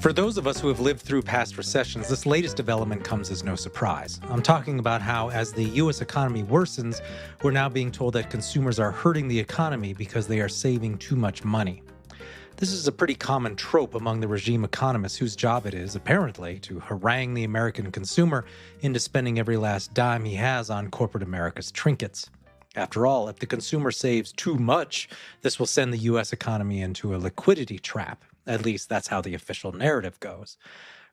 For those of us who have lived through past recessions, this latest development comes as no surprise. I'm talking about how, as the U.S. economy worsens, we're now being told that consumers are hurting the economy because they are saving too much money. This is a pretty common trope among the regime economists whose job it is, apparently, to harangue the American consumer into spending every last dime he has on corporate America's trinkets. After all, if the consumer saves too much, this will send the U.S. economy into a liquidity trap. At least that's how the official narrative goes.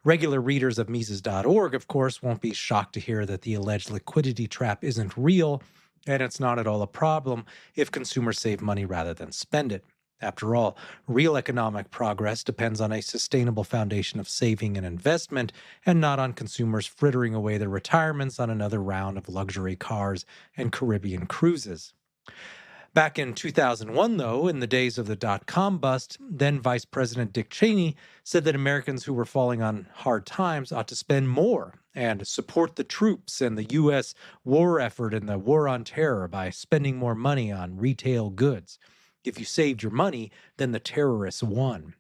Regular readers of Mises.org, of course, won't be shocked to hear that the alleged liquidity trap isn't real, and it's not at all a problem if consumers save money rather than spend it. After all, real economic progress depends on a sustainable foundation of saving and investment, and not on consumers frittering away their retirements on another round of luxury cars and Caribbean cruises. Back in 2001, though, in the days of the dot-com bust, then Vice President Dick Cheney said that Americans who were falling on hard times ought to spend more and support the troops and the U.S. war effort and the war on terror by spending more money on retail goods. If you saved your money, then the terrorists won.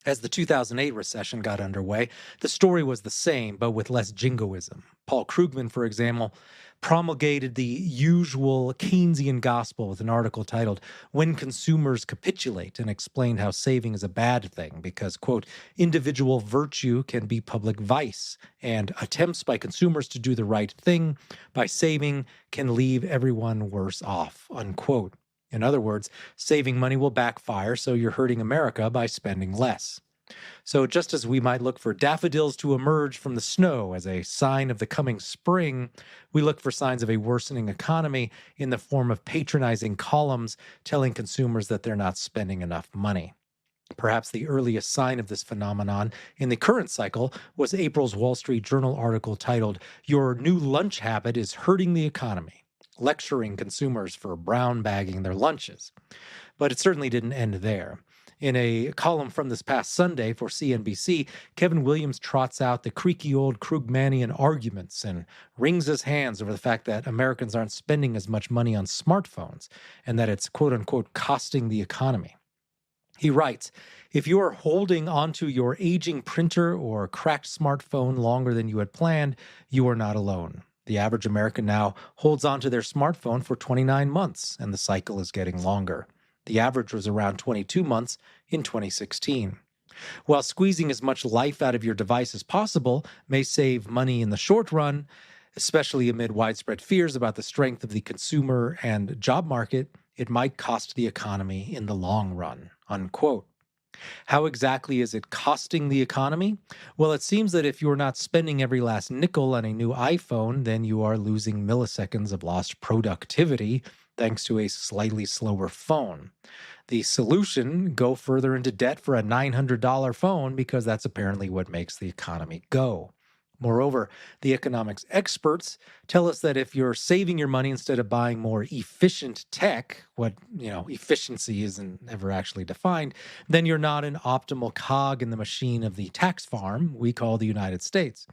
As the 2008 recession got underway, the story was the same, but with less jingoism. Paul Krugman, for example, promulgated the usual Keynesian gospel with an article titled, "When Consumers Capitulate," and explained how saving is a bad thing because, quote, individual virtue can be public vice, and attempts by consumers to do the right thing by saving can leave everyone worse off, unquote. In other words, saving money will backfire, so you're hurting America by spending less. So just as we might look for daffodils to emerge from the snow as a sign of the coming spring, we look for signs of a worsening economy in the form of patronizing columns telling consumers that they're not spending enough money. Perhaps the earliest sign of this phenomenon in the current cycle was April's Wall Street Journal article titled, "Your New Lunch Habit is Hurting the Economy," lecturing consumers for brown bagging their lunches. But it certainly didn't end there. In a column from this past Sunday for CNBC, Kevin Williams trots out the creaky old Krugmanian arguments and wrings his hands over the fact that Americans aren't spending as much money on smartphones and that it's quote unquote costing the economy. He writes, "If you are holding onto your aging printer or cracked smartphone longer than you had planned, you are not alone. The average American now holds onto their smartphone for 29 months, and the cycle is getting longer. The average was around 22 months in 2016. While squeezing as much life out of your device as possible may save money in the short run, especially amid widespread fears about the strength of the consumer and job market, it might cost the economy in the long run," unquote. How exactly is it costing the economy? Well, it seems that if you're not spending every last nickel on a new iPhone, then you are losing milliseconds of lost productivity thanks to a slightly slower phone. The solution, go further into debt for a $900 phone because that's apparently what makes the economy go. Moreover, the economics experts tell us that if you're saving your money instead of buying more efficient tech, what, efficiency isn't ever actually defined, then you're not an optimal cog in the machine of the tax farm we call the United States.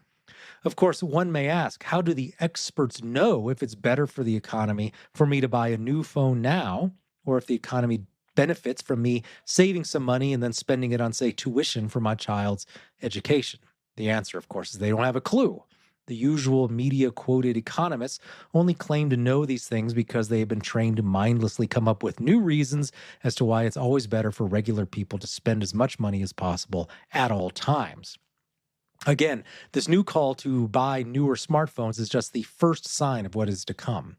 Of course, one may ask, how do the experts know if it's better for the economy for me to buy a new phone now, or if the economy benefits from me saving some money and then spending it on, say, tuition for my child's education? The answer, of course, is they don't have a clue. The usual media-quoted economists only claim to know these things because they have been trained to mindlessly come up with new reasons as to why it's always better for regular people to spend as much money as possible at all times. Again, this new call to buy newer smartphones is just the first sign of what is to come,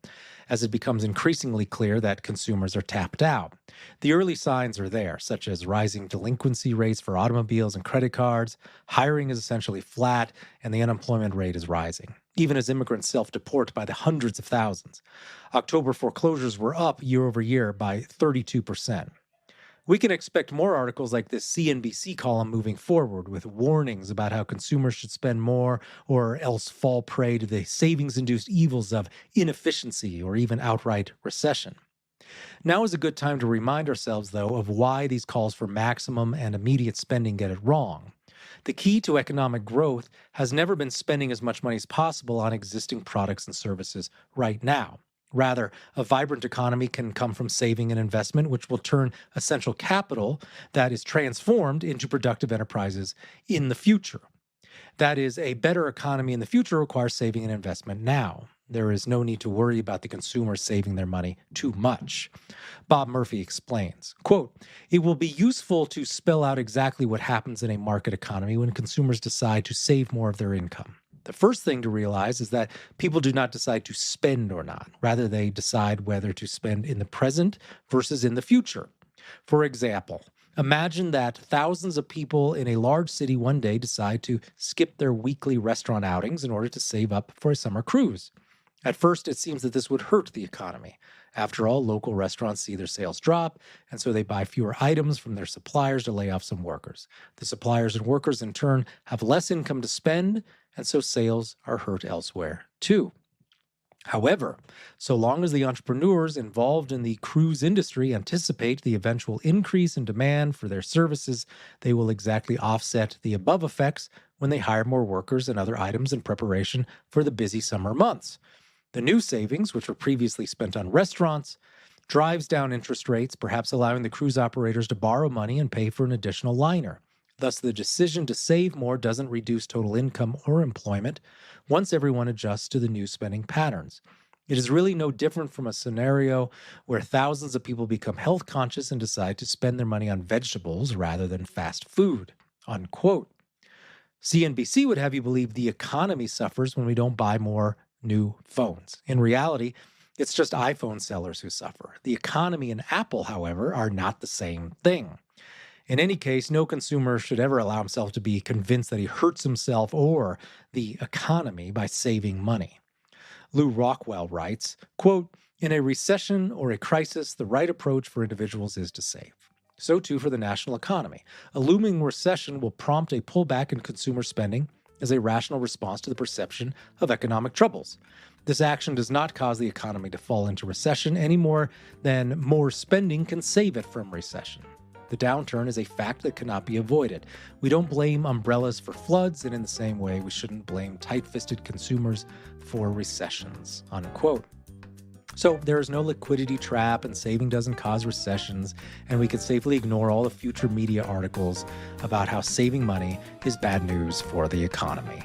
as it becomes increasingly clear that consumers are tapped out. The early signs are there, such as rising delinquency rates for automobiles and credit cards, hiring is essentially flat, and the unemployment rate is rising, even as immigrants self-deport by the hundreds of thousands. October foreclosures were up year over year by 32%. We can expect more articles like this CNBC column moving forward with warnings about how consumers should spend more or else fall prey to the savings-induced evils of inefficiency or even outright recession. Now is a good time to remind ourselves, though, of why these calls for maximum and immediate spending get it wrong. The key to economic growth has never been spending as much money as possible on existing products and services right now. Rather, a vibrant economy can come from saving and investment, which will turn essential capital that is transformed into productive enterprises in the future. That is, a better economy in the future requires saving and investment now. There is no need to worry about the consumer saving their money too much. Bob Murphy explains, quote, "It will be useful to spell out exactly what happens in a market economy when consumers decide to save more of their income. The first thing to realize is that people do not decide to spend or not. Rather, they decide whether to spend in the present versus in the future. For example, imagine that thousands of people in a large city one day decide to skip their weekly restaurant outings in order to save up for a summer cruise. At first, it seems that this would hurt the economy. After all, local restaurants see their sales drop, and so they buy fewer items from their suppliers to lay off some workers. The suppliers and workers, in turn, have less income to spend, and so sales are hurt elsewhere, too. However, so long as the entrepreneurs involved in the cruise industry anticipate the eventual increase in demand for their services, they will exactly offset the above effects when they hire more workers and other items in preparation for the busy summer months. The new savings, which were previously spent on restaurants, drives down interest rates, perhaps allowing the cruise operators to borrow money and pay for an additional liner. Thus, the decision to save more doesn't reduce total income or employment once everyone adjusts to the new spending patterns. It is really no different from a scenario where thousands of people become health conscious and decide to spend their money on vegetables rather than fast food." Unquote. CNBC would have you believe the economy suffers when we don't buy more new phones. In reality, it's just iPhone sellers who suffer. The economy and Apple, however, are not the same thing. In any case, no consumer should ever allow himself to be convinced that he hurts himself or the economy by saving money. Lou Rockwell writes, quote, "In a recession or a crisis, the right approach for individuals is to save. So too for the national economy. A looming recession will prompt a pullback in consumer spending as a rational response to the perception of economic troubles. This action does not cause the economy to fall into recession any more than more spending can save it from recession. The downturn is a fact that cannot be avoided. We don't blame umbrellas for floods, and in the same way, we shouldn't blame tight-fisted consumers for recessions." Unquote. So there is no liquidity trap, and saving doesn't cause recessions, and we can safely ignore all the future media articles about how saving money is bad news for the economy.